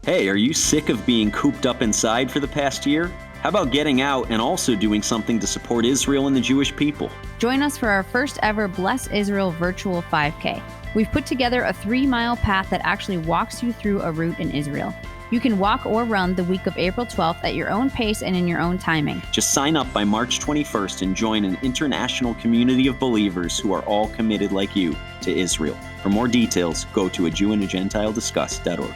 Hey, are you sick of being cooped up inside for the past year? How about getting out and also doing something to support Israel and the Jewish people? Join us for our first ever Bless Israel virtual 5K. We've put together a 3-mile path that actually walks you through a route in Israel. You can walk or run the week of April 12th at your own pace and in your own timing. Just sign up by March 21st and join an international community of believers who are all committed like you to Israel. For more details, go to ajewandagentilediscuss.org.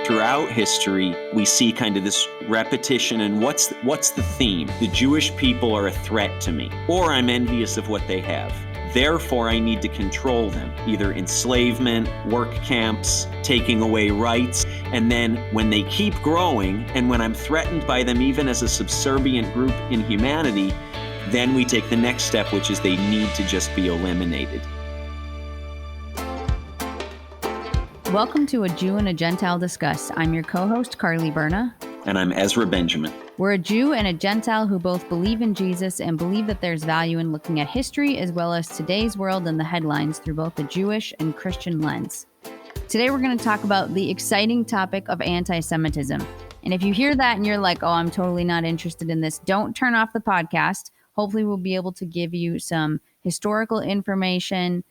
Throughout history, we see kind of this repetition, and what's the theme? The Jewish people are a threat to me, or I'm envious of what they have. Therefore, I need to control them, either enslavement, work camps, taking away rights. And then when they keep growing, and when I'm threatened by them even as a subservient group in humanity, then we take the next step, which is they need to just be eliminated. Welcome to A Jew and a Gentile Discuss. I'm your co-host, Carly Berna. And I'm Ezra Benjamin. We're a Jew and a Gentile who both believe in Jesus and believe that there's value in looking at history as well as today's world and the headlines through both a Jewish and Christian lens. Today we're going to talk about the exciting topic of anti-Semitism. And if you hear that and you're like, oh, I'm totally not interested in this, don't turn off the podcast. Hopefully we'll be able to give you some historical information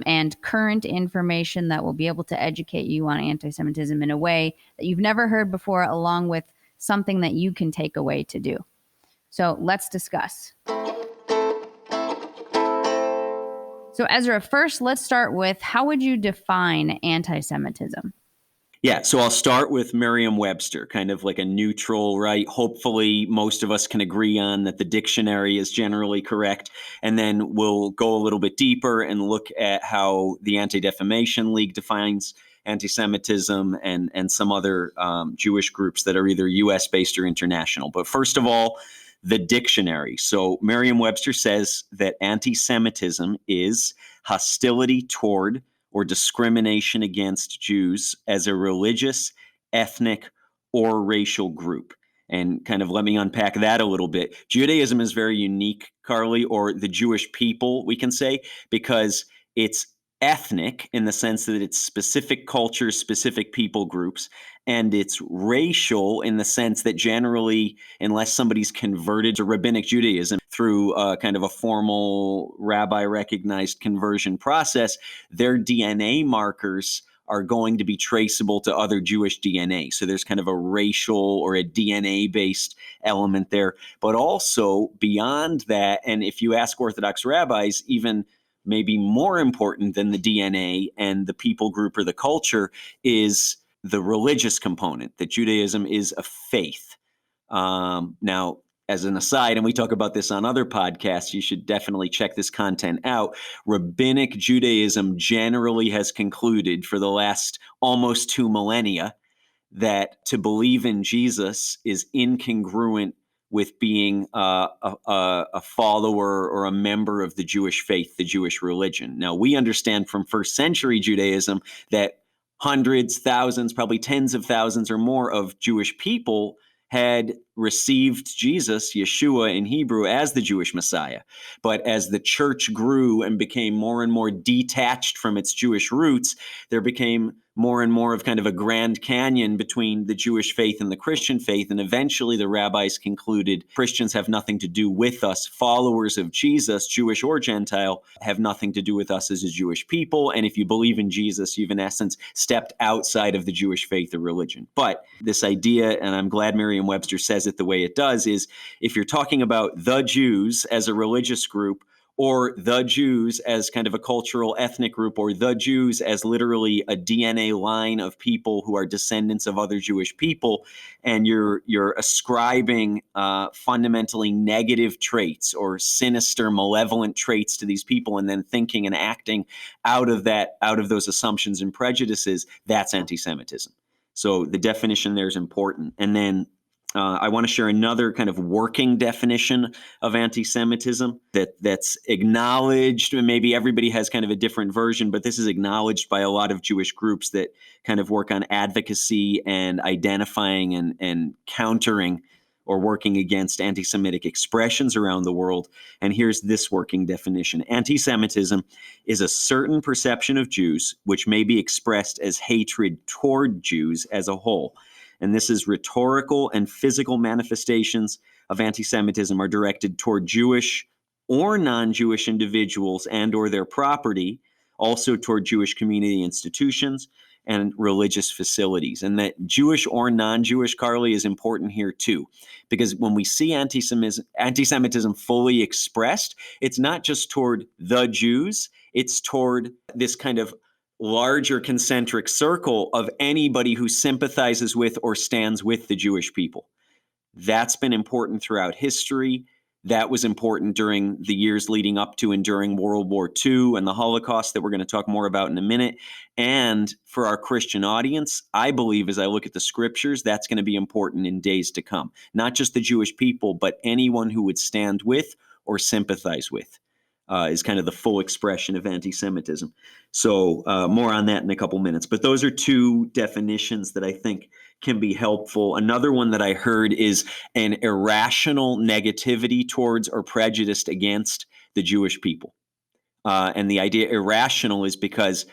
and current information that will be able to educate you on anti-Semitism in a way that you've never heard before, along with something that you can take away to do. So let's discuss. So Ezra, first let's start with, how would you define anti-Semitism? Yeah, so I'll start with Merriam-Webster, kind of like a neutral, right? Hopefully most of us can agree on that the dictionary is generally correct. And then we'll go a little bit deeper and look at how the Anti-Defamation League defines anti-Semitism and some other Jewish groups that are either U.S.-based or international. But first of all, the dictionary. So Merriam-Webster says that anti-Semitism is hostility toward or discrimination against Jews as a religious, ethnic, or racial group. And kind of let me unpack that a little bit. Judaism is very unique, Carly, or the Jewish people, we can say, because it's ethnic in the sense that it's specific cultures, specific people groups, and it's racial in the sense that generally, unless somebody's converted to rabbinic Judaism through kind of a formal rabbi-recognized conversion process, their DNA markers are going to be traceable to other Jewish DNA. So there's kind of a racial or a DNA-based element there. But also beyond that, and if you ask Orthodox rabbis, even maybe more important than the DNA and the people group or the culture is the religious component, that Judaism is a faith. Now, as an aside, and we talk about this on other podcasts, you should definitely check this content out. Rabbinic Judaism generally has concluded for the last almost 2 millennia that to believe in Jesus is incongruent with being a follower or a member of the Jewish faith, the Jewish religion. Now, we understand from first century Judaism that hundreds, thousands, probably tens of thousands or more of Jewish people had received Jesus, Yeshua in Hebrew, as the Jewish Messiah. But as the church grew and became more and more detached from its Jewish roots, there became more and more of kind of a Grand Canyon between the Jewish faith and the Christian faith. And eventually the rabbis concluded Christians have nothing to do with us. Followers of Jesus, Jewish or Gentile, have nothing to do with us as a Jewish people. And if you believe in Jesus, you've in essence stepped outside of the Jewish faith or religion. But this idea, and I'm glad Merriam-Webster says it the way it does, is if you're talking about the Jews as a religious group, or the Jews as kind of a cultural ethnic group, or the Jews as literally a DNA line of people who are descendants of other Jewish people, and you're ascribing fundamentally negative traits or sinister, malevolent traits to these people, and then thinking and acting out of those assumptions and prejudices, that's anti-Semitism. So the definition there is important. And then I want to share another kind of working definition of anti-Semitism that's acknowledged. Maybe everybody has kind of a different version, but this is acknowledged by a lot of Jewish groups that kind of work on advocacy and identifying and countering or working against anti-Semitic expressions around the world. And here's this working definition. Anti-Semitism is a certain perception of Jews which may be expressed as hatred toward Jews as a whole. And this is rhetorical and physical manifestations of anti-Semitism are directed toward Jewish or non-Jewish individuals and or their property, also toward Jewish community institutions and religious facilities. And that Jewish or non-Jewish, Carly, is important here too, because when we see anti-Semitism fully expressed, it's not just toward the Jews, it's toward this kind of larger concentric circle of anybody who sympathizes with or stands with the Jewish people. That's been important throughout history. That was important during the years leading up to and during World War II and the Holocaust that we're going to talk more about in a minute. And for our Christian audience, I believe as I look at the scriptures, that's going to be important in days to come. Not just the Jewish people, but anyone who would stand with or sympathize with is kind of the full expression of anti-Semitism. So more on that in a couple minutes. But those are two definitions that I think can be helpful. Another one that I heard is an irrational negativity towards or prejudice against the Jewish people. And the idea irrational is because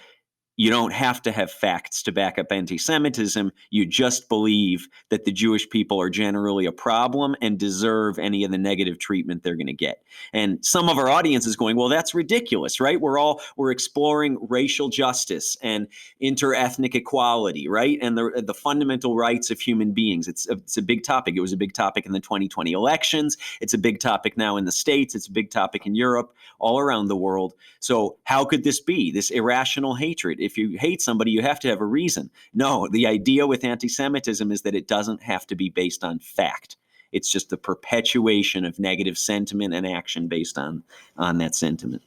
you don't have to have facts to back up anti-Semitism. You just believe that the Jewish people are generally a problem and deserve any of the negative treatment they're going to get. And some of our audience is going, well, that's ridiculous, right? We're exploring racial justice and interethnic equality, right? And the fundamental rights of human beings. It's a big topic. It was a big topic in the 2020 elections. It's a big topic now in the States. It's a big topic in Europe, all around the world. So how could this be, this irrational hatred? If you hate somebody, you have to have a reason. No, the idea with anti-Semitism is that it doesn't have to be based on fact. It's just the perpetuation of negative sentiment and action based on that sentiment.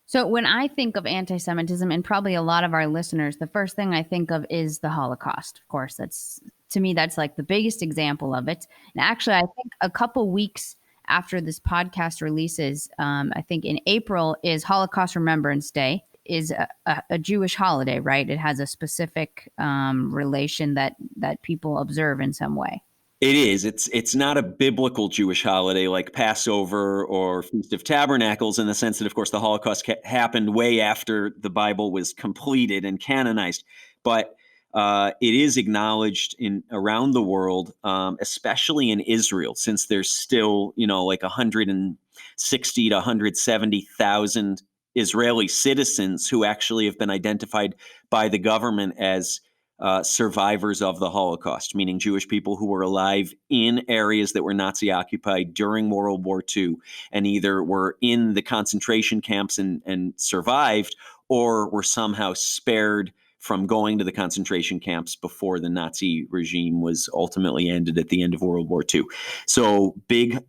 So when I think of anti-Semitism, and probably a lot of our listeners, the first thing I think of is the Holocaust. Of course, to me, that's like the biggest example of it. And actually, I think a couple weeks after this podcast releases, I think in April is Holocaust Remembrance Day, is a Jewish holiday, right? It has a specific relation that people observe in some way. It is. It's not a biblical Jewish holiday like Passover or Feast of Tabernacles in the sense that, of course, the Holocaust happened way after the Bible was completed and canonized. But it is acknowledged around the world, especially in Israel, since there's still, like 160 to 170,000 Israeli citizens who actually have been identified by the government as survivors of the Holocaust, meaning Jewish people who were alive in areas that were Nazi occupied during World War II and either were in the concentration camps and survived or were somehow spared from going to the concentration camps before the Nazi regime was ultimately ended at the end of World War II. So big,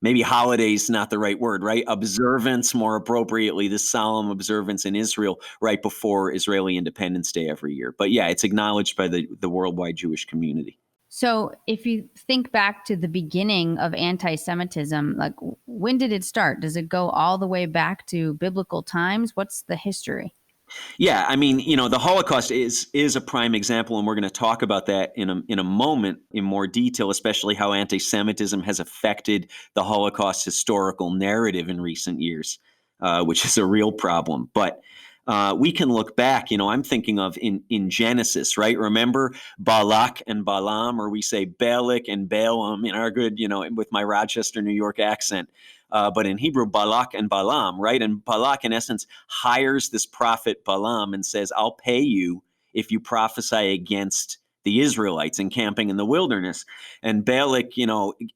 maybe holiday's not the right word, right? Observance, more appropriately, this solemn observance in Israel right before Israeli Independence Day every year. But yeah, it's acknowledged by the worldwide Jewish community. So if you think back to the beginning of anti-Semitism, like when did it start? Does it go all the way back to biblical times? What's the history? Yeah, I mean, the Holocaust is a prime example, and we're going to talk about that in a moment in more detail, especially how anti-Semitism has affected the Holocaust historical narrative in recent years, which is a real problem. But we can look back, I'm thinking of in Genesis, right? Remember Balak and Balaam, or we say Balak and Balaam in our good, with my Rochester, New York accent. But in Hebrew, Balak and Balaam, right? And Balak, in essence, hires this prophet Balaam and says, I'll pay you if you prophesy against the Israelites encamping in the wilderness. And Balak,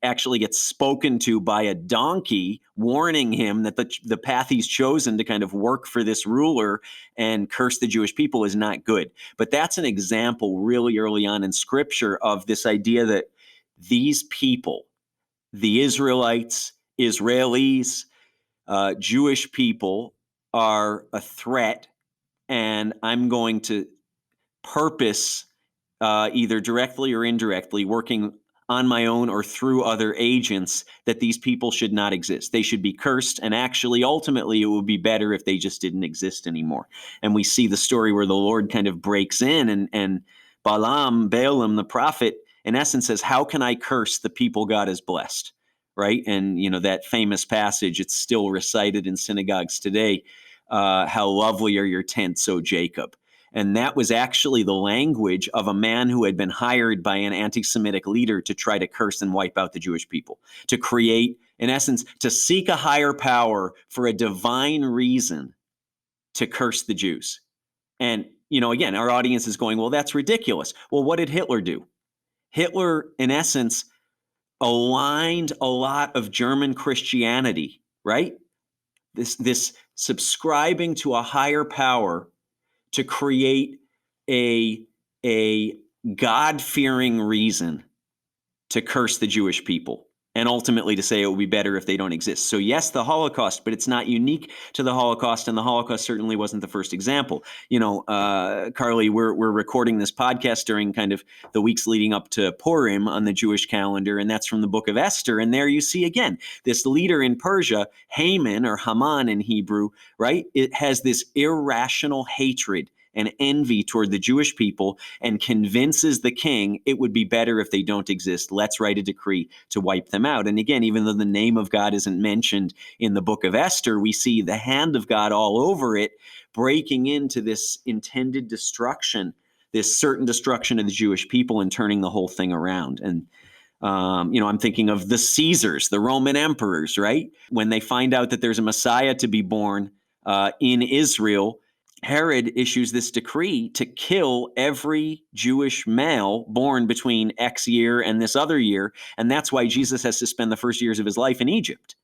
actually gets spoken to by a donkey, warning him that the path he's chosen to kind of work for this ruler and curse the Jewish people is not good. But that's an example really early on in Scripture of this idea that these people, the Israelites, Israelis, Jewish people are a threat, and I'm going to purpose, either directly or indirectly, working on my own or through other agents, that these people should not exist. They should be cursed, and actually, ultimately, it would be better if they just didn't exist anymore. And we see the story where the Lord kind of breaks in, and Balaam, the prophet, in essence says, how can I curse the people God has blessed? Right? And, that famous passage, it's still recited in synagogues today, how lovely are your tents, O Jacob. And that was actually the language of a man who had been hired by an anti-Semitic leader to try to curse and wipe out the Jewish people, to create, in essence, to seek a higher power for a divine reason to curse the Jews. And, again, our audience is going, well, that's ridiculous. Well, what did Hitler do? Hitler, in essence, aligned a lot of German Christianity, right? This subscribing to a higher power to create a God-fearing reason to curse the Jewish people, and ultimately to say it would be better if they don't exist. So yes, the Holocaust, but it's not unique to the Holocaust, and the Holocaust certainly wasn't the first example. Carly, we're recording this podcast during kind of the weeks leading up to Purim on the Jewish calendar, and that's from the book of Esther. And there you see again, this leader in Persia, Haman, or Haman in Hebrew, right? It has this irrational hatred and envy toward the Jewish people and convinces the king it would be better if they don't exist. Let's write a decree to wipe them out. And again, even though the name of God isn't mentioned in the book of Esther, we see the hand of God all over it, breaking into this intended destruction, this certain destruction of the Jewish people, and turning the whole thing around. And I'm thinking of the Caesars, the Roman emperors, right? When they find out that there's a Messiah to be born in Israel, Herod issues this decree to kill every Jewish male born between X year and this other year. And that's why Jesus has to spend the first years of his life in Egypt,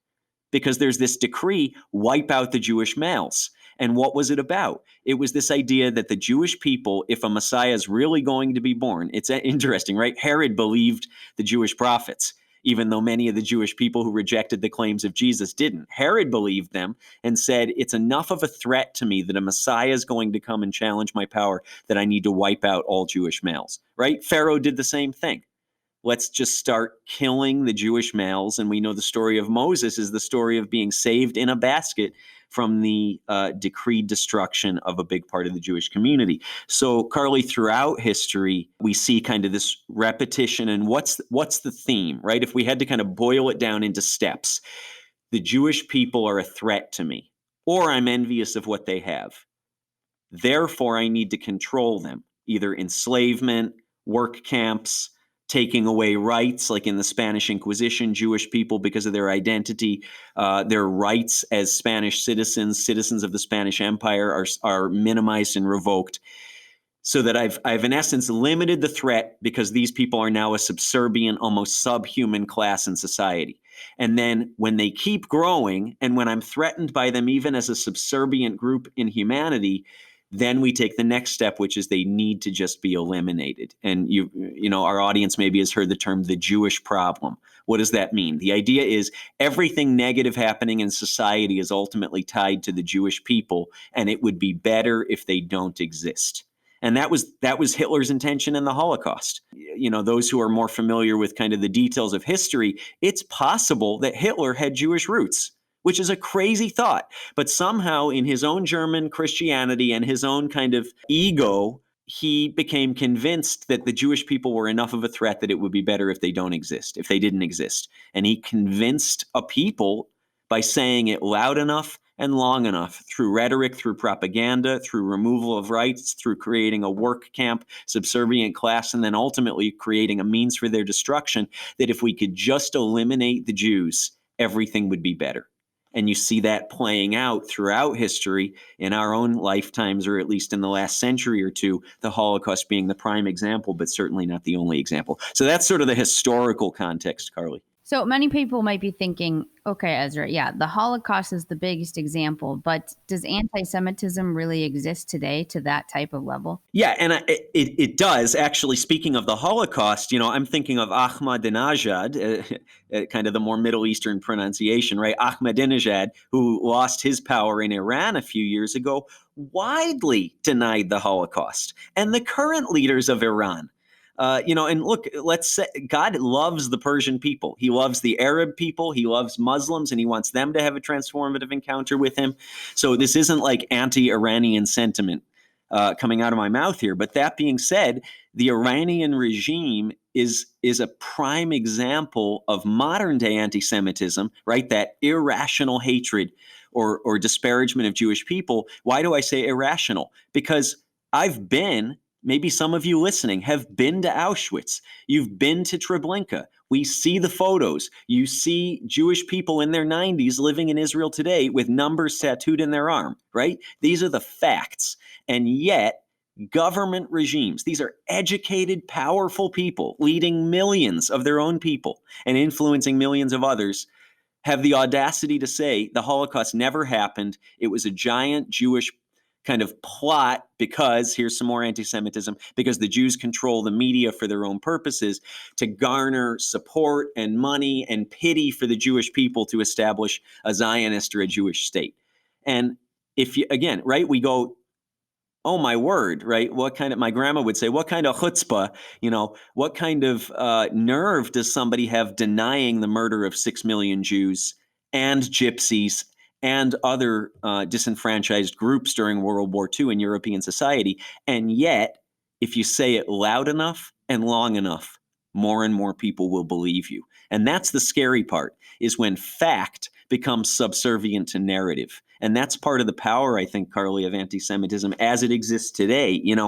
because there's this decree, wipe out the Jewish males. And what was it about? It was this idea that the Jewish people, if a Messiah is really going to be born, it's interesting, right? Herod believed the Jewish prophets, even though many of the Jewish people who rejected the claims of Jesus didn't. Herod believed them and said, it's enough of a threat to me that a Messiah is going to come and challenge my power that I need to wipe out all Jewish males, right? Pharaoh did the same thing. Let's just start killing the Jewish males. And we know the story of Moses is the story of being saved in a basket from the decreed destruction of a big part of the Jewish community. So, Carly, throughout history, we see kind of this repetition. And what's the theme, right? If we had to kind of boil it down into steps, the Jewish people are a threat to me, or I'm envious of what they have. Therefore, I need to control them, either enslavement, work camps, taking away rights, like in the Spanish Inquisition, Jewish people, because of their identity, their rights as Spanish citizens of the Spanish Empire are minimized and revoked, so that I've in essence limited the threat, because these people are now a subservient, almost subhuman class in society. And then when they keep growing, and when I'm threatened by them even as a subservient group in humanity, then we take the next step, which is they need to just be eliminated. And our audience maybe has heard the term the Jewish problem. What does that mean? The idea is everything negative happening in society is ultimately tied to the Jewish people, and it would be better if they don't exist. And that was Hitler's intention in the Holocaust. Those who are more familiar with kind of the details of history, it's possible that Hitler had Jewish roots, which is a crazy thought. But somehow in his own German Christianity and his own kind of ego, he became convinced that the Jewish people were enough of a threat that it would be better if they didn't exist. And he convinced a people by saying it loud enough and long enough, through rhetoric, through propaganda, through removal of rights, through creating a work camp, subservient class, and then ultimately creating a means for their destruction, that if we could just eliminate the Jews, everything would be better. And you see that playing out throughout history in our own lifetimes, or at least in the last century or two, the Holocaust being the prime example, but certainly not the only example. So that's sort of the historical context, Carly. So many people might be thinking, okay, Ezra, yeah, the Holocaust is the biggest example, but does anti-Semitism really exist today to that type of level? Yeah, and it does. Actually, speaking of the Holocaust, I'm thinking of Ahmadinejad, kind of the more Middle Eastern pronunciation, right? Ahmadinejad, who lost his power in Iran a few years ago, widely denied the Holocaust. And the current leaders of Iran, and look, let's say God loves the Persian people. He loves the Arab people. He loves Muslims, and he wants them to have a transformative encounter with him. So this isn't like anti-Iranian sentiment coming out of my mouth here. But that being said, the Iranian regime is a prime example of modern day anti-Semitism, right? That irrational hatred or disparagement of Jewish people. Why do I say irrational? Because I've been, maybe some of you listening have been to Auschwitz. You've been to Treblinka. We see the photos. You see Jewish people in their 90s living in Israel today with numbers tattooed in their arm, right? These are the facts. And yet, government regimes, these are educated, powerful people leading millions of their own people and influencing millions of others, have the audacity to say the Holocaust never happened. It was a giant Jewish kind of plot because, here's some more anti-Semitism, because the Jews control the media for their own purposes to garner support and money and pity for the Jewish people to establish a Zionist or a Jewish state. And if you, again, right, we go, oh my word, right? What kind of, my grandma would say, what kind of chutzpah, what kind of nerve does somebody have denying the murder of 6 million Jews and gypsies and other disenfranchised groups during World War II in European society? And yet, if you say it loud enough and long enough, more and more people will believe you. And that's the scary part, is when fact becomes subservient to narrative. And that's part of the power, I think, Carly, of anti-Semitism as it exists today. In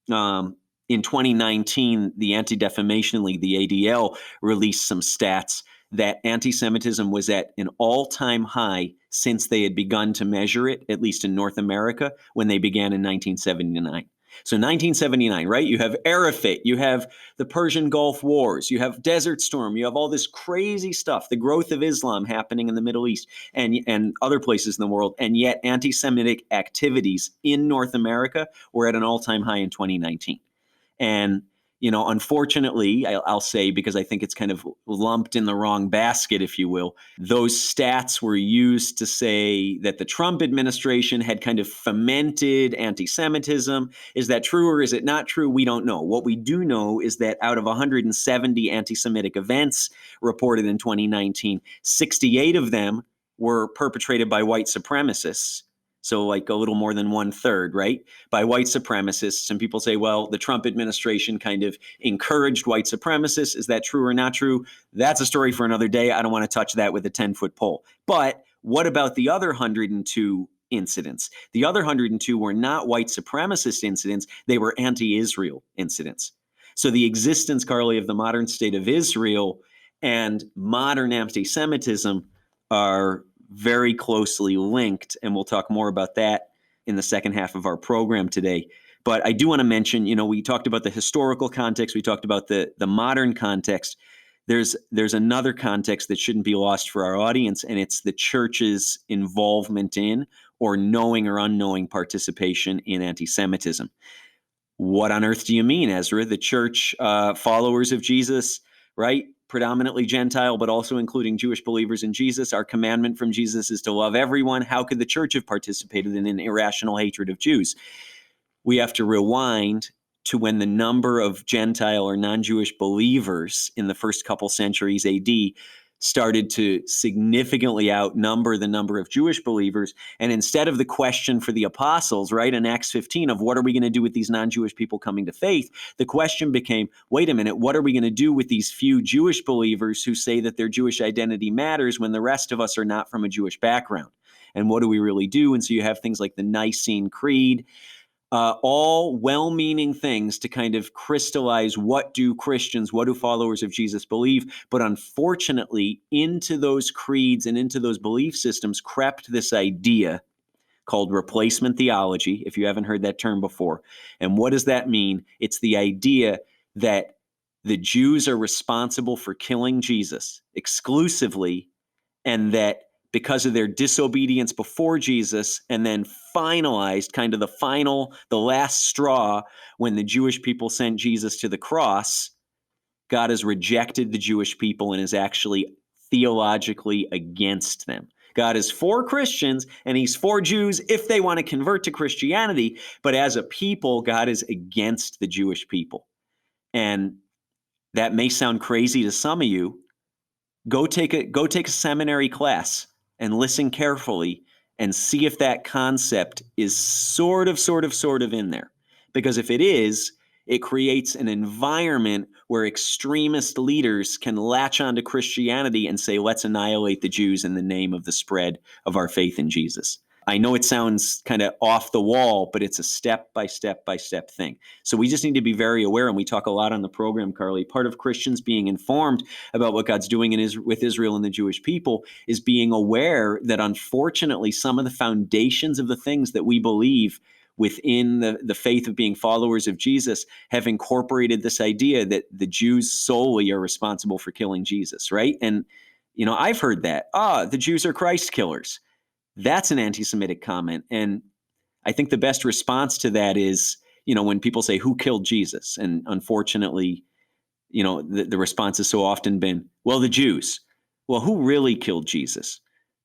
2019, the Anti-Defamation League, the ADL, released some stats that anti-Semitism was at an all-time high since they had begun to measure it, at least in North America, when they began in 1979. So 1979, right? You have Arafat, you have the Persian Gulf Wars, you have Desert Storm, you have all this crazy stuff, the growth of Islam happening in the Middle East and other places in the world, and yet anti-Semitic activities in North America were at an all-time high in 2019. And unfortunately, I'll say, because I think it's kind of lumped in the wrong basket, if you will, those stats were used to say that the Trump administration had kind of fomented anti-Semitism. Is that true or is it not true? We don't know. What we do know is that out of 170 anti-Semitic events reported in 2019, 68 of them were perpetrated by white supremacists. So like a little more than 1/3, right, by white supremacists. And people say, well, the Trump administration kind of encouraged white supremacists. Is that true or not true? That's a story for another day. I don't want to touch that with a 10-foot pole. But what about the other 102 incidents? The other 102 were not white supremacist incidents. They were anti-Israel incidents. So the existence, Carly, of the modern state of Israel and modern anti-Semitism are very closely linked, and we'll talk more about that in the second half of our program today. But I do want to mention, we talked about the historical context, we talked about the modern context. There's another context that shouldn't be lost for our audience, and it's the church's involvement in, or knowing or unknowing participation in, anti-Semitism. What on earth do you mean, Ezra? The church, followers of Jesus, right? Predominantly Gentile, but also including Jewish believers in Jesus. Our commandment from Jesus is to love everyone. How could the church have participated in an irrational hatred of Jews? We have to rewind to when the number of Gentile or non-Jewish believers in the first couple centuries AD started to significantly outnumber the number of Jewish believers. And instead of the question for the apostles, right, in Acts 15 of what are we going to do with these non-Jewish people coming to faith, the question became, wait a minute, what are we going to do with these few Jewish believers who say that their Jewish identity matters when the rest of us are not from a Jewish background? And what do we really do? And so you have things like the Nicene Creed, all well-meaning things to kind of crystallize what do Christians, what do followers of Jesus believe. But unfortunately, into those creeds and into those belief systems crept this idea called replacement theology, if you haven't heard that term before. And what does that mean? It's the idea that the Jews are responsible for killing Jesus exclusively, and that because of their disobedience before Jesus, and then finalized, kind of the last straw, when the Jewish people sent Jesus to the cross, God has rejected the Jewish people and is actually theologically against them. God is for Christians and he's for Jews if they want to convert to Christianity, but as a people, God is against the Jewish people. And that may sound crazy to some of you. Go take a seminary class and listen carefully and see if that concept is sort of in there. Because if it is, it creates an environment where extremist leaders can latch onto Christianity and say, let's annihilate the Jews in the name of the spread of our faith in Jesus. I know it sounds kind of off the wall, but it's a step-by-step thing. So we just need to be very aware, and we talk a lot on the program, Carly. Part of Christians being informed about what God's doing with Israel and the Jewish people is being aware that, unfortunately, some of the foundations of the things that we believe within the faith of being followers of Jesus have incorporated this idea that the Jews solely are responsible for killing Jesus, right? And, I've heard that. The Jews are Christ killers. That's an anti-Semitic comment. And I think the best response to that is, when people say, who killed Jesus? And unfortunately, the response has so often been, well, the Jews. Well, who really killed Jesus?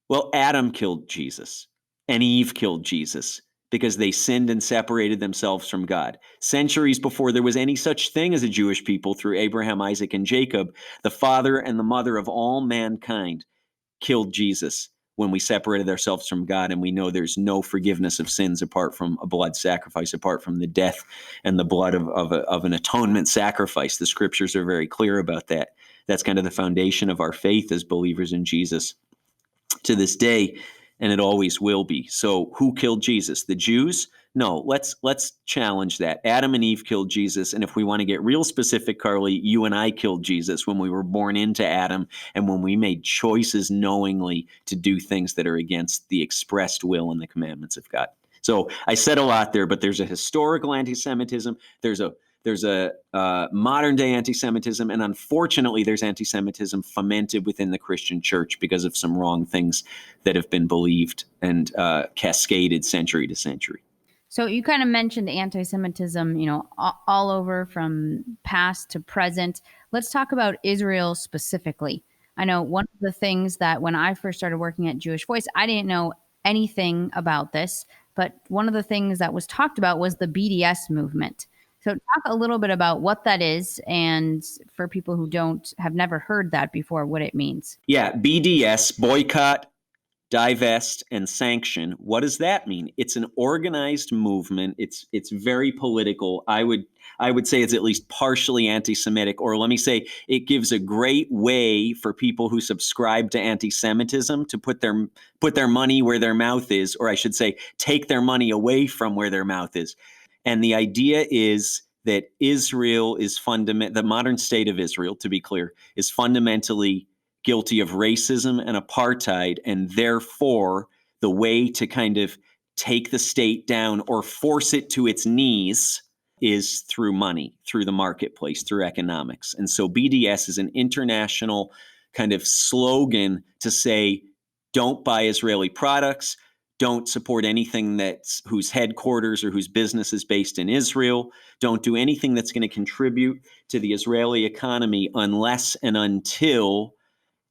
Well, Adam killed Jesus and Eve killed Jesus because they sinned and separated themselves from God. Centuries before there was any such thing as a Jewish people, through Abraham, Isaac, and Jacob, the father and the mother of all mankind killed Jesus when we separated ourselves from God, and we know there's no forgiveness of sins apart from a blood sacrifice, apart from the death and the blood of an atonement sacrifice. The scriptures are very clear about that. That's kind of the foundation of our faith as believers in Jesus to this day, and it always will be. So who killed Jesus? The Jews? No, let's challenge that. Adam and Eve killed Jesus, and if we want to get real specific, Carly, you and I killed Jesus when we were born into Adam and when we made choices knowingly to do things that are against the expressed will and the commandments of God. So I said a lot there, but there's a historical anti-Semitism. There's a modern day anti-Semitism, and unfortunately there's anti-Semitism fomented within the Christian church because of some wrong things that have been believed and cascaded century to century. So you kind of mentioned anti-Semitism, all over from past to present. Let's talk about Israel specifically. I know one of the things that when I first started working at Jewish Voice, I didn't know anything about this, but one of the things that was talked about was the BDS movement. So talk a little bit about what that is, and for people who have never heard that before, what it means. Yeah, BDS, boycott, divest, and sanction. What does that mean? It's an organized movement. It's very political. I would say it's at least partially anti-Semitic, or let me say it gives a great way for people who subscribe to anti-Semitism to put their money where their mouth is, or I should say take their money away from where their mouth is. And the idea is that Israel is the modern state of Israel, to be clear, is fundamentally guilty of racism and apartheid, and therefore the way to kind of take the state down or force it to its knees is through money, through the marketplace, through economics. And so BDS is an international kind of slogan to say, don't buy Israeli products, don't support anything whose headquarters or whose business is based in Israel, don't do anything that's going to contribute to the Israeli economy unless and until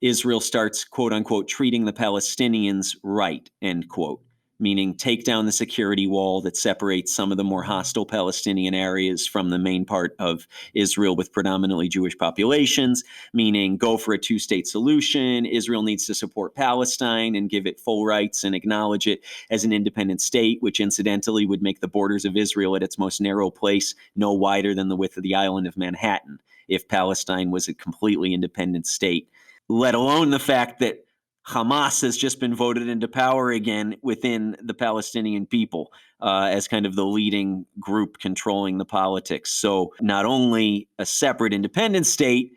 Israel starts, quote unquote, treating the Palestinians right, end quote, meaning take down the security wall that separates some of the more hostile Palestinian areas from the main part of Israel with predominantly Jewish populations, meaning go for a two-state solution. Israel needs to support Palestine and give it full rights and acknowledge it as an independent state, which incidentally would make the borders of Israel at its most narrow place no wider than the width of the island of Manhattan if Palestine was a completely independent state. Let alone the fact that Hamas has just been voted into power again within the Palestinian people as kind of the leading group controlling the politics. So not only a separate independent state,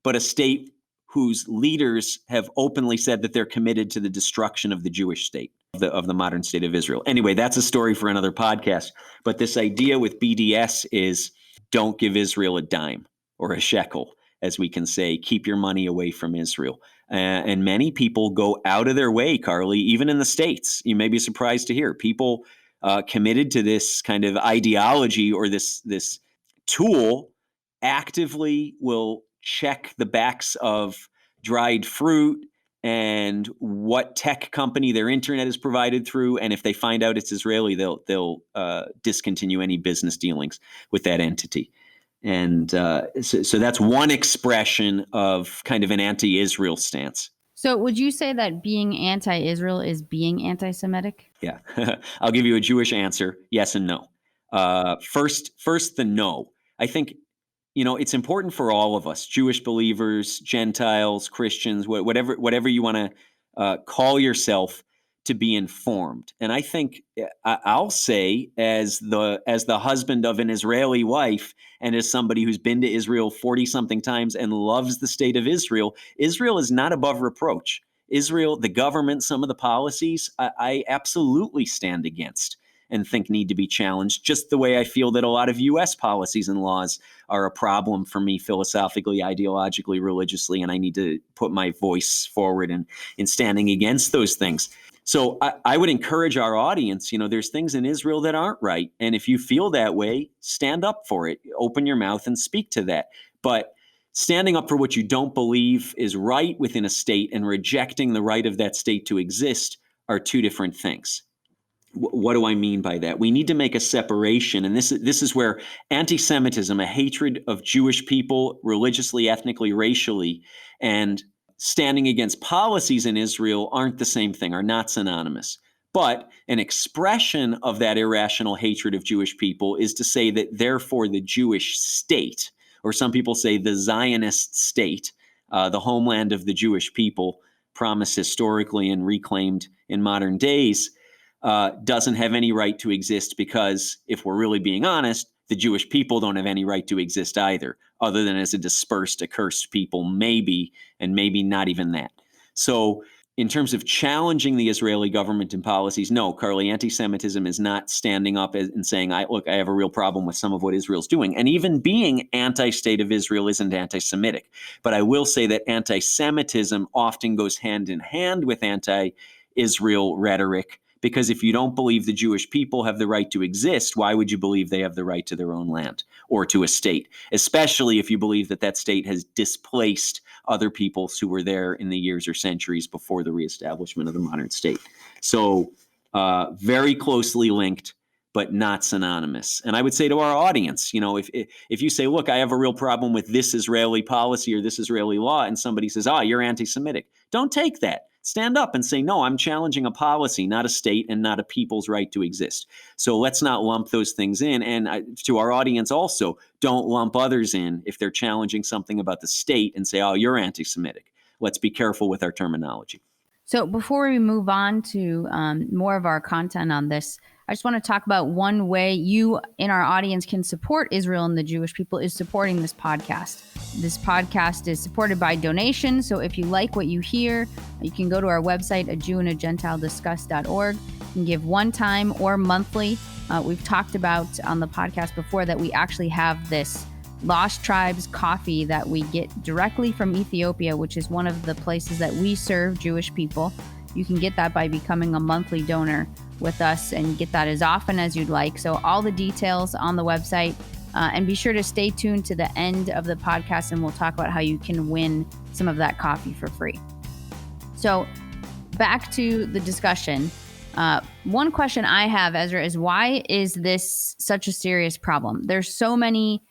but a state whose leaders have openly said that they're committed to the destruction of the Jewish state, of the modern state of Israel. Anyway, that's a story for another podcast. But this idea with BDS is don't give Israel a dime or a shekel, as we can say. Keep your money away from Israel. And many people go out of their way, Carly, even in the States. You may be surprised to hear people committed to this kind of ideology or this tool actively will check the backs of dried fruit and what tech company their internet is provided through. And if they find out it's Israeli, they'll discontinue any business dealings with that entity. And so that's one expression of kind of an anti-Israel stance. So would you say that being anti-Israel is being anti-Semitic? Yeah, I'll give you a Jewish answer, yes and no. First, the no. I think it's important for all of us, Jewish believers, Gentiles, Christians, whatever you want to call yourself, to be informed. And I think I'll say, as the husband of an Israeli wife, and as somebody who's been to Israel 40-something times and loves the state of Israel, Israel is not above reproach. Israel, the government, some of the policies, I absolutely stand against and think need to be challenged, just the way I feel that a lot of U.S. policies and laws are a problem for me philosophically, ideologically, religiously, and I need to put my voice forward in standing against those things. So I would encourage our audience, there's things in Israel that aren't right. And if you feel that way, stand up for it. Open your mouth and speak to that. But standing up for what you don't believe is right within a state and rejecting the right of that state to exist are two different things. What do I mean by that? We need to make a separation. And this is where anti-Semitism, a hatred of Jewish people religiously, ethnically, racially, and standing against policies in Israel aren't the same thing, are not synonymous. But an expression of that irrational hatred of Jewish people is to say that therefore the Jewish state, or some people say the Zionist state, the homeland of the Jewish people, promised historically and reclaimed in modern days, doesn't have any right to exist, because if we're really being honest, the Jewish people don't have any right to exist either, other than as a dispersed, accursed people, maybe, and maybe not even that. So in terms of challenging the Israeli government and policies, no, Carly, anti-Semitism is not standing up and saying, I have a real problem with some of what Israel's doing. And even being anti-state of Israel isn't anti-Semitic. But I will say that anti-Semitism often goes hand in hand with anti-Israel rhetoric, because if you don't believe the Jewish people have the right to exist, why would you believe they have the right to their own land or to a state, especially if you believe that that state has displaced other peoples who were there in the years or centuries before the reestablishment of the modern state. So very closely linked, but not synonymous. And I would say to our audience, if you say, look, I have a real problem with this Israeli policy or this Israeli law, and somebody says, you're anti-Semitic, don't take that. Stand up and say, no, I'm challenging a policy, not a state, and not a people's right to exist. So let's not lump those things in. And to our audience also, don't lump others in if they're challenging something about the state and say, you're anti-Semitic. Let's be careful with our terminology. So before we move on to more of our content on this, I just want to talk about one way you in our audience can support Israel and the Jewish people is supporting this podcast. This podcast is supported by donations. So if you like what you hear, you can go to our website, ajewandagentilediscuss.org, and give one time or monthly. We've talked about on the podcast before that we actually have this Lost Tribes coffee that we get directly from Ethiopia, which is one of the places that we serve Jewish people. You can get that by becoming a monthly donor with us and get that as often as you'd like. So all the details on the website, and be sure to stay tuned to the end of the podcast, and we'll talk about how you can win some of that coffee for free. So back to the discussion. One question I have, Ezra, is why is this such a serious problem? There's so many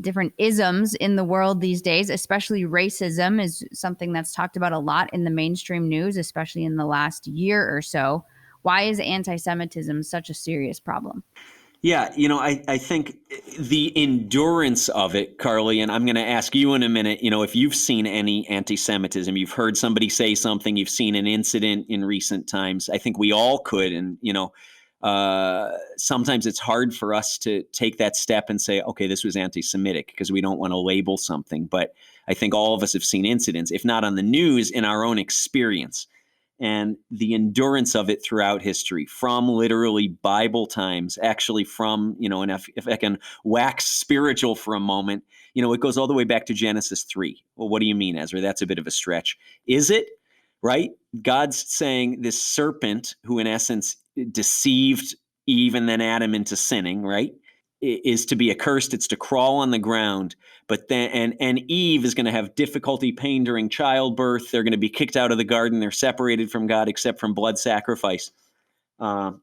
different isms in the world these days, especially racism is something that's talked about a lot in the mainstream news, especially in the last year or so. Why is anti-Semitism such a serious problem? Yeah, I think the endurance of it, Carly, and I'm going to ask you in a minute, if you've seen any anti-Semitism, you've heard somebody say something, you've seen an incident in recent times. I think we all could. And, sometimes it's hard for us to take that step and say, okay, this was anti-Semitic, because we don't want to label something. But I think all of us have seen incidents, if not on the news, in our own experience. And the endurance of it throughout history, from literally Bible times, actually from, and if I can wax spiritual for a moment, it goes all the way back to Genesis 3. Well, what do you mean, Ezra? That's a bit of a stretch. Is it? Right? God's saying this serpent, who in essence deceived Eve and then Adam into sinning, right, is to be accursed. It's to crawl on the ground. But then, and Eve is going to have difficulty, pain during childbirth. They're going to be kicked out of the garden. They're separated from God except from blood sacrifice. But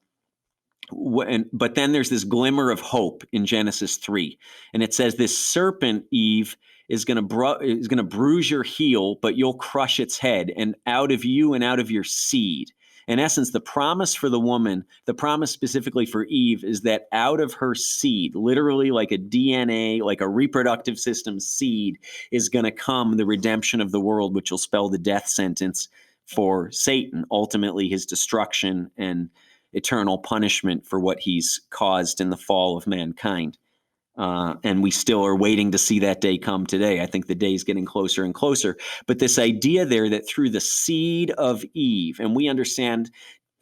then there's this glimmer of hope in Genesis 3. And it says this serpent, Eve, is going to bruise your heel, but you'll crush its head, and out of you and out of your seed. In essence, the promise for the woman, the promise specifically for Eve, is that out of her seed, literally like a DNA, like a reproductive system seed, is going to come the redemption of the world, which will spell the death sentence for Satan, ultimately his destruction and eternal punishment for what he's caused in the fall of mankind. And we still are waiting to see that day come today. I think the day is getting closer and closer. But this idea there that through the seed of Eve, and we understand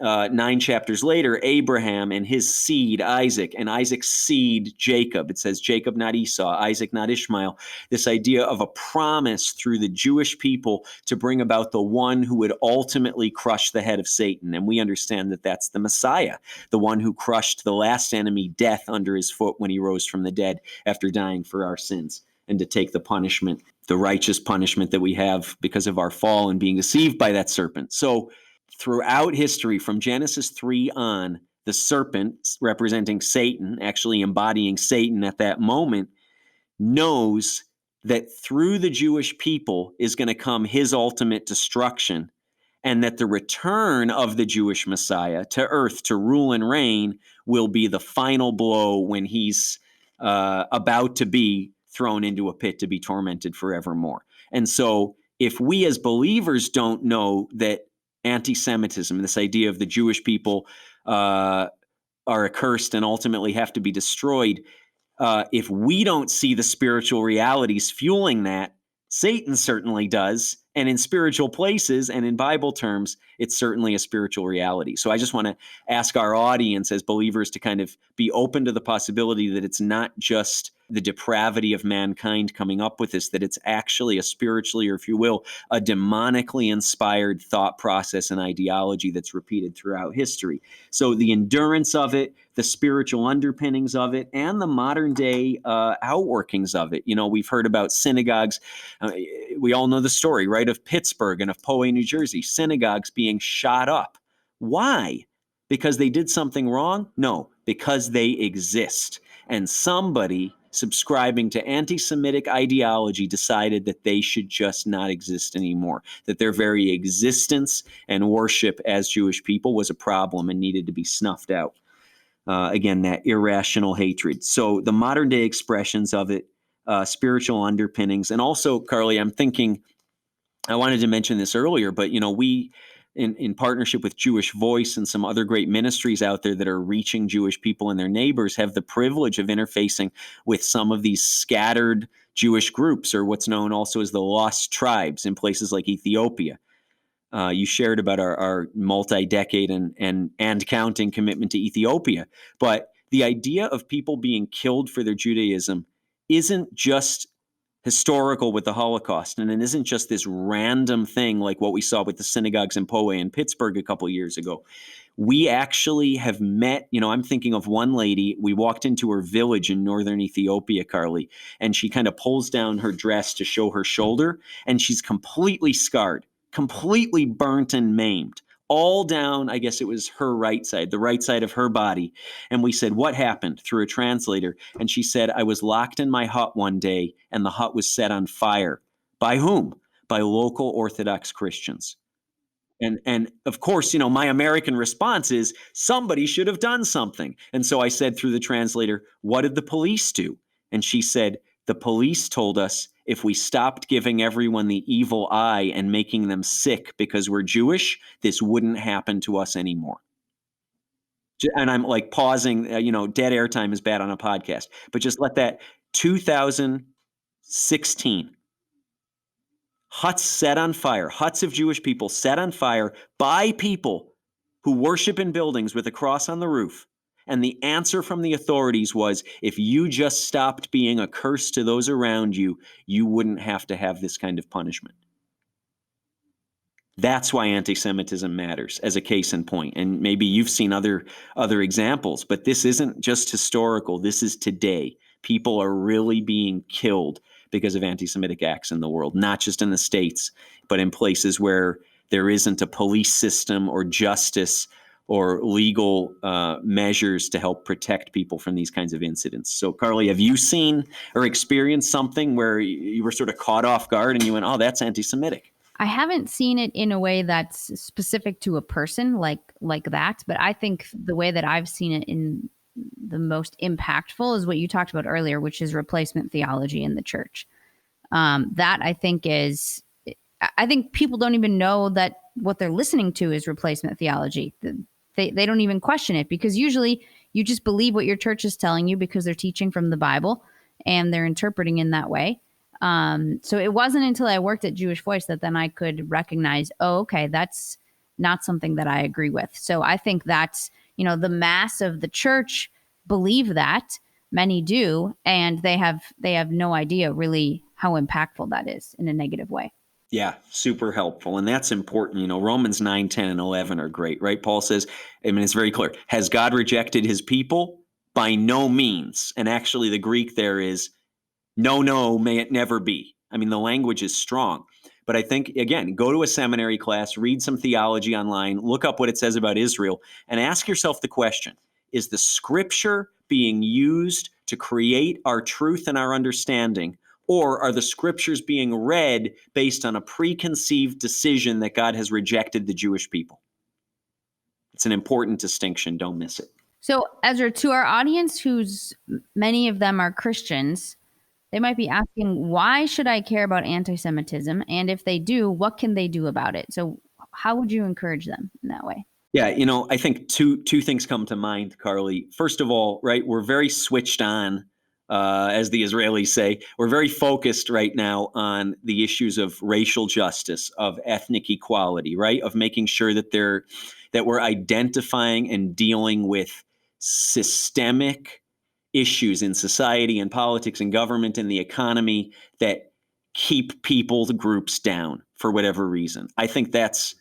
9 chapters later, Abraham and his seed, Isaac, and Isaac's seed, Jacob. It says Jacob, not Esau, Isaac, not Ishmael. This idea of a promise through the Jewish people to bring about the one who would ultimately crush the head of Satan. And we understand that that's the Messiah, the one who crushed the last enemy, death, under his foot when he rose from the dead after dying for our sins, and to take the punishment, the righteous punishment that we have because of our fall and being deceived by that serpent. So throughout history, from Genesis 3 on, the serpent, representing Satan, actually embodying Satan at that moment, knows that through the Jewish people is going to come his ultimate destruction, and that the return of the Jewish Messiah to earth to rule and reign will be the final blow when he's about to be thrown into a pit to be tormented forevermore. And so if we as believers don't know that anti-Semitism, this idea of the Jewish people are accursed and ultimately have to be destroyed, if we don't see the spiritual realities fueling that, Satan certainly does. And in spiritual places and in Bible terms, it's certainly a spiritual reality. So I just want to ask our audience as believers to kind of be open to the possibility that it's not just the depravity of mankind coming up with this, that it's actually a spiritually, or if you will, a demonically inspired thought process and ideology that's repeated throughout history. So the endurance of it, the spiritual underpinnings of it, and the modern day outworkings of it. You know, we've heard about synagogues. We all know the story, right, of Pittsburgh and of Poway, New Jersey, synagogues being shot up. Why? Because they did something wrong? No, because they exist. And somebody subscribing to anti-Semitic ideology decided that they should just not exist anymore, that their very existence and worship as Jewish people was a problem and needed to be snuffed out. Again, that irrational hatred. So the modern day expressions of it, spiritual underpinnings, and also, Carly, I'm thinking, I wanted to mention this earlier, but you know, we, in partnership with Jewish Voice and some other great ministries out there that are reaching Jewish people and their neighbors, have the privilege of interfacing with some of these scattered Jewish groups, or what's known also as the lost tribes, in places like Ethiopia. You shared about our multi-decade and counting commitment to Ethiopia. But the idea of people being killed for their Judaism isn't just historical with the Holocaust, and it isn't just this random thing like what we saw with the synagogues in Poway and Pittsburgh a couple of years ago. We actually have met, you know, I'm thinking of one lady, we walked into her village in northern Ethiopia, Carly, and she kind of pulls down her dress to show her shoulder, and she's completely scarred, completely burnt and maimed, all down, I guess it was her right side, the right side of her body. And we said, what happened? Through a translator. And she said, I was locked in my hut one day and the hut was set on fire. By whom? By local Orthodox Christians. And of course, you know, my American response is somebody should have done something. And so I said through the translator, what did the police do? And she said, the police told us if we stopped giving everyone the evil eye and making them sick because we're Jewish, this wouldn't happen to us anymore. And I'm like pausing, you know, dead air time is bad on a podcast, but just let that 2016 huts set on fire, huts of Jewish people set on fire by people who worship in buildings with a cross on the roof. And the answer from the authorities was, if you just stopped being a curse to those around you, you wouldn't have to have this kind of punishment. That's why anti-Semitism matters as a case in point. And maybe you've seen other examples, but this isn't just historical. This is today. People are really being killed because of anti-Semitic acts in the world, not just in the States, but in places where there isn't a police system or justice or legal measures to help protect people from these kinds of incidents. So, Carly, have you seen or experienced something where you were sort of caught off guard and you went, oh, that's anti-Semitic? I haven't seen it in a way that's specific to a person like that, but I think the way that I've seen it in the most impactful is what you talked about earlier, which is replacement theology in the church. That I think people don't even know that what they're listening to is replacement theology. They don't even question it, because usually you just believe what your church is telling you because they're teaching from the Bible and they're interpreting in that way. So it wasn't until I worked at Jewish Voice that then I could recognize, oh, okay, that's not something that I agree with. So I think that's, the mass of the church believe that. Many do, and they have no idea really how impactful that is in a negative way. Yeah, super helpful. And that's important. Romans 9, 10, and 11 are great, right? Paul says, it's very clear. Has God rejected his people? By no means. And actually the Greek there is, no, may it never be. The language is strong. But I think, again, go to a seminary class, read some theology online, look up what it says about Israel, and ask yourself the question, is the scripture being used to create our truth and our understanding, or are the scriptures being read based on a preconceived decision that God has rejected the Jewish people? It's an important distinction. Don't miss it. So, Ezra, to our audience, many of them are Christians, they might be asking, why should I care about anti-Semitism? And if they do, what can they do about it? So how would you encourage them in that way? Yeah, I think two things come to mind, Carly. First of all, right, we're very switched on, as the Israelis say. We're very focused right now on the issues of racial justice, of ethnic equality, right, of making sure that we're identifying and dealing with systemic issues in society and politics and government and the economy that keep people, groups down for whatever reason. I think that's,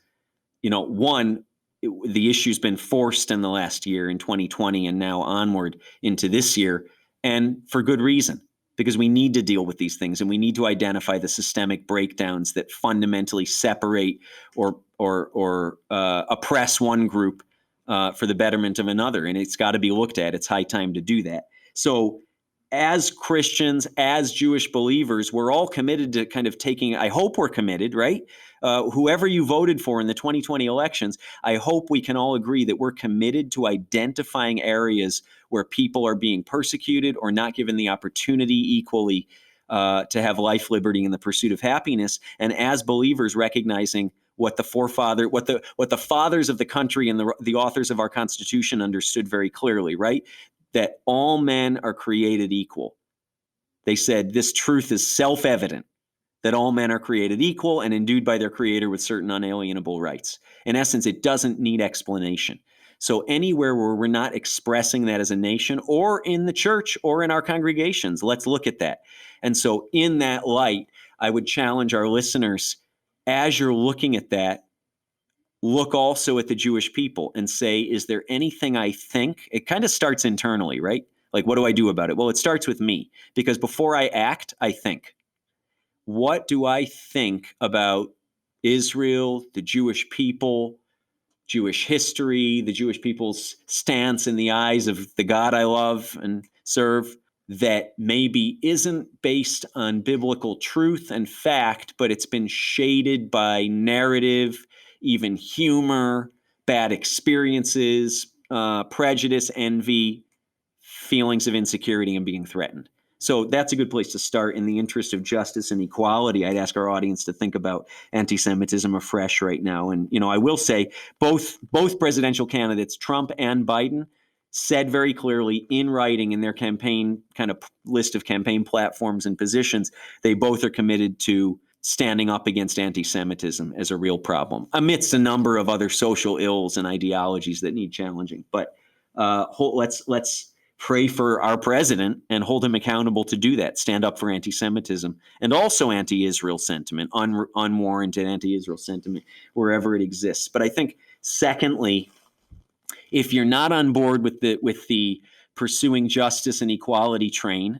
the issue's been forced in the last year, in 2020, and now onward into this year, and for good reason, because we need to deal with these things, and we need to identify the systemic breakdowns that fundamentally separate or oppress one group for the betterment of another, and it's got to be looked at. It's high time to do that. So as Christians, as Jewish believers, we're all committed to kind of I hope we're committed, right? Whoever you voted for in the 2020 elections, I hope we can all agree that we're committed to identifying areas where people are being persecuted or not given the opportunity equally to have life, liberty, and the pursuit of happiness. And as believers, recognizing what the fathers of the country and the authors of our Constitution understood very clearly, right? That all men are created equal. They said this truth is self-evident, that all men are created equal and endued by their Creator with certain unalienable rights. In essence, it doesn't need explanation. So anywhere where we're not expressing that as a nation, or in the church or in our congregations, let's look at that. And so in that light, I would challenge our listeners, as you're looking at that, look also at the Jewish people and say, is there anything I think? It kind of starts internally, right? Like, what do I do about it? Well, it starts with me, because before I act, I think. What do I think about Israel, the Jewish people, Jewish history, the Jewish people's stance in the eyes of the God I love and serve, that maybe isn't based on biblical truth and fact, but it's been shaded by narrative, even humor, bad experiences, prejudice, envy, feelings of insecurity, and being threatened. So that's a good place to start. In the interest of justice and equality, I'd ask our audience to think about anti-Semitism afresh right now. And, I will say both presidential candidates, Trump and Biden, said very clearly in writing in their campaign kind of list of campaign platforms and positions, they both are committed to standing up against anti-Semitism as a real problem, amidst a number of other social ills and ideologies that need challenging. But let's pray for our president and hold him accountable to do that, stand up for anti-Semitism and also anti-Israel sentiment, unwarranted anti-Israel sentiment wherever it exists. But I think, secondly, if you're not on board with the pursuing justice and equality train,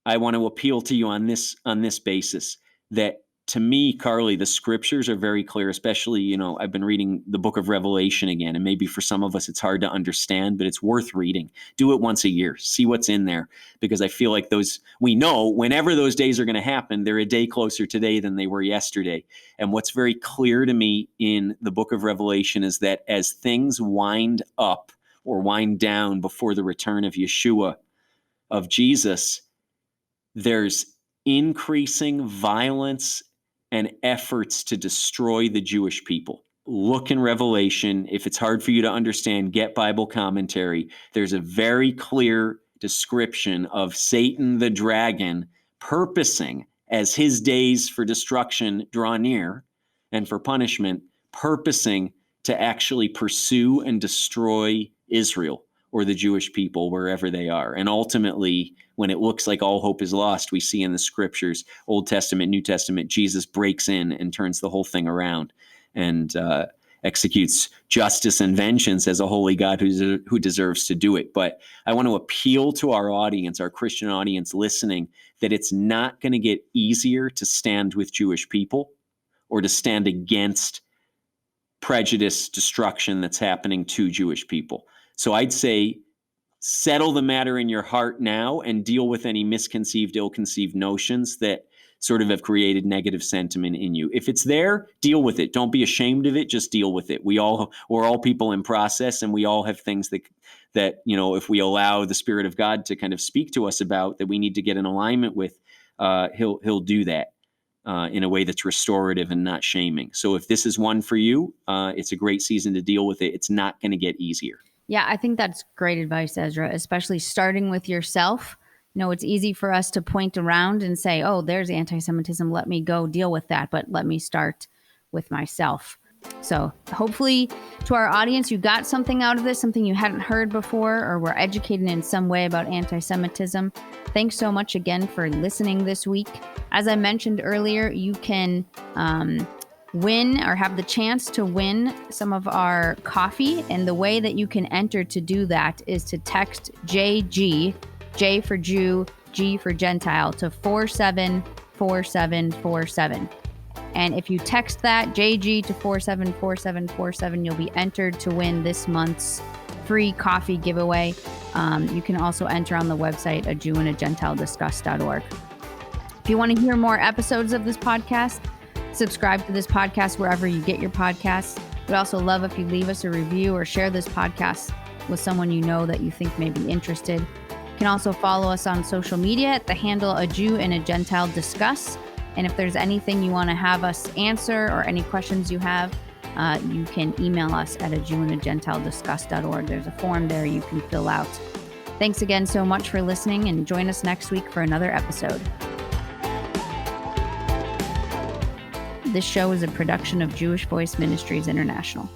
I want to appeal to you on this basis, that to me, Carly, the scriptures are very clear, especially, I've been reading the book of Revelation again, and maybe for some of us it's hard to understand, but it's worth reading. Do it once a year. See what's in there, because I feel like we know whenever those days are going to happen, they're a day closer today than they were yesterday. And what's very clear to me in the book of Revelation is that as things wind up or wind down before the return of Yeshua, of Jesus, there's increasing violence and efforts to destroy the Jewish people. Look in Revelation. If it's hard for you to understand, get Bible commentary. There's a very clear description of Satan the dragon purposing, as his days for destruction draw near and for punishment, purposing to actually pursue and destroy Israel or the Jewish people wherever they are. And ultimately, when it looks like all hope is lost, we see in the scriptures, Old Testament, New Testament, Jesus breaks in and turns the whole thing around and executes justice and vengeance as a holy God who deserves to do it. But I want to appeal to our audience, our Christian audience listening, that it's not going to get easier to stand with Jewish people or to stand against prejudice, destruction that's happening to Jewish people. So I'd say settle the matter in your heart now and deal with any misconceived, ill-conceived notions that sort of have created negative sentiment in you. If it's there, deal with it. Don't be ashamed of it. Just deal with it. We're all people in process, and we all have things that if we allow the Spirit of God to kind of speak to us about, that we need to get in alignment with, he'll do that in a way that's restorative and not shaming. So if this is one for you, it's a great season to deal with it. It's not going to get easier. Yeah, I think that's great advice, Ezra, especially starting with yourself. It's easy for us to point around and say, oh, there's anti-Semitism. Let me go deal with that. But let me start with myself. So hopefully to our audience, you got something out of this, something you hadn't heard before, or were educated in some way about anti-Semitism. Thanks so much again for listening this week. As I mentioned earlier, you can win or have the chance to win some of our coffee. And the way that you can enter to do that is to text JG, J for Jew, G for Gentile, to 474747. And if you text that JG to 474747, you'll be entered to win this month's free coffee giveaway. You can also enter on the website, ajewandagentilediscuss.org. If you want to hear more episodes of this podcast, subscribe to this podcast wherever you get your podcasts. We'd also love if you leave us a review or share this podcast with someone you know that you think may be interested. You can also follow us on social media at the handle A Jew and a Gentile Discuss. And if there's anything you want to have us answer or any questions you have, you can email us at ajewandagentilediscuss.org. There's a form there you can fill out. Thanks again so much for listening, and join us next week for another episode. This show is a production of Jewish Voice Ministries International.